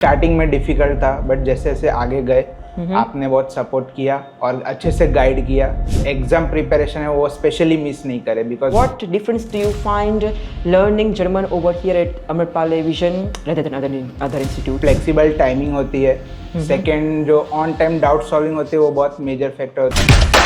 Starting में difficult था but जैसे जैसे आगे गए आपने बहुत सपोर्ट किया और अच्छे से गाइड किया। एग्ज़ाम प्रिपरेशन है वो स्पेशली मिस नहीं करे because What difference do you find learning German over here at Amrapali Vision rather than other institutes? Flexible timing होती है। सेकेंड जो ऑन टाइम डाउट सॉल्विंग होती है वो बहुत मेजर फैक्टर होता है।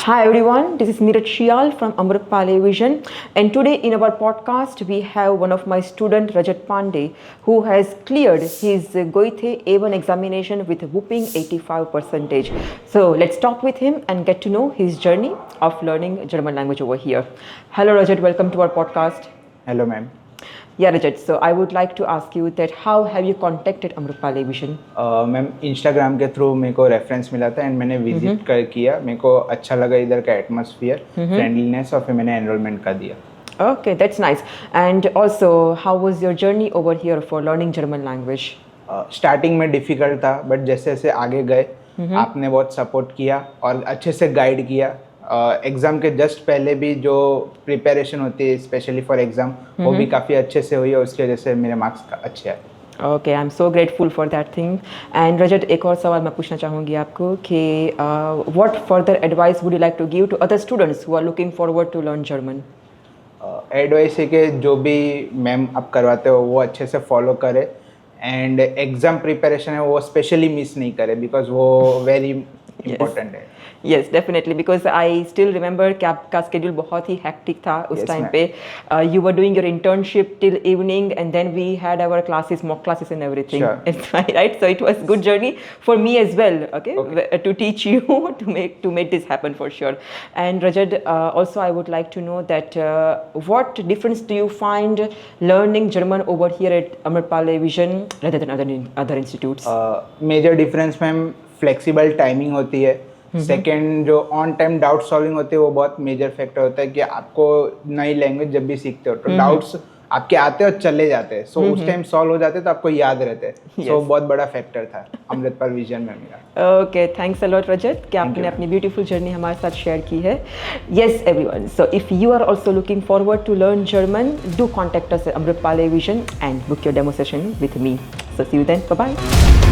Hi everyone, this is Neeraj Shial from Amrapali Vision, and today in our podcast we have one of my student Rajat Pandey who has cleared his Goethe A1 examination with whooping 85%. So let's talk with him and get to know his journey of learning German language over here. Hello Rajat, welcome to our podcast. Hello ma'am. Yeah Rajat, so I would like to ask you that how have you contacted Amrapali Vision? Ma'am Instagram के through मेरे को reference मिला था and मैंने visit किया। मेरे को अच्छा लगा इधर का एटमॉस्फेयर, फ्रेंडलीनेस, और फिर मैंने एनरोलमेंट कर दिया। Okay, that's nice. And also, how was your journey over here for learning German language? Starting में डिफ़िकल्ट था बट जैसे जैसे आगे गए आपने बहुत सपोर्ट किया और अच्छे से गाइड किया। एग्ज़ाम के जस्ट पहले भी जो प्रिपरेशन होती है स्पेशली फॉर एग्ज़ाम वो भी काफ़ी अच्छे से हुई और उसकी वजह से मेरे मार्क्स अच्छे आए। Okay, I'm so grateful for that thing. And Rajat, एक और सवाल मैं पूछना चाहूँगी आपको कि what further advice would you like to give to other students who are looking forward to learn German? Advice है कि जो भी मैम आप करवाते हो वो अच्छे से फॉलो करे एंड एग्ज़ाम प्रिपरेशन है वो स्पेशली मिस नहीं करे बिकॉज वो वेरी इम्पोर्टेंट है। Yes, definitely, because I still remember कि आपका schedule बहुत ही hectic था उस time पे। You were doing your internship till evening and then we had our classes, mock classes and everything. Sure. It's right, so it was good journey for me as well. Okay, to teach you to make this happen for sure. And Rajat, also I would like to know that what difference do you find learning German over here at Amrapali Vision rather than other institutes? Major difference ma'am flexible timing होती है। Second जो on time doubt solving होती है वो बहुत major factor होता है कि आपको नई लैंग्वेज जब भी सीखते हो तो डाउट्स आपके आते और चले जाते हैं, सो उस टाइम सॉल्व हो जाते हैं तो आपको याद रहते हैं। सो बहुत बड़ा फैक्टर था अमृतपाल विजन में मेरा। ओके, थैंक्स अ लॉट रजत कि आपने अपनी ब्यूटीफुल जर्नी हमारे साथ शेयर की है। Yes everyone, so if you are also looking forward to learn German, do contact us at Amritpal Vision and book your demo session with me. So see you then, bye bye.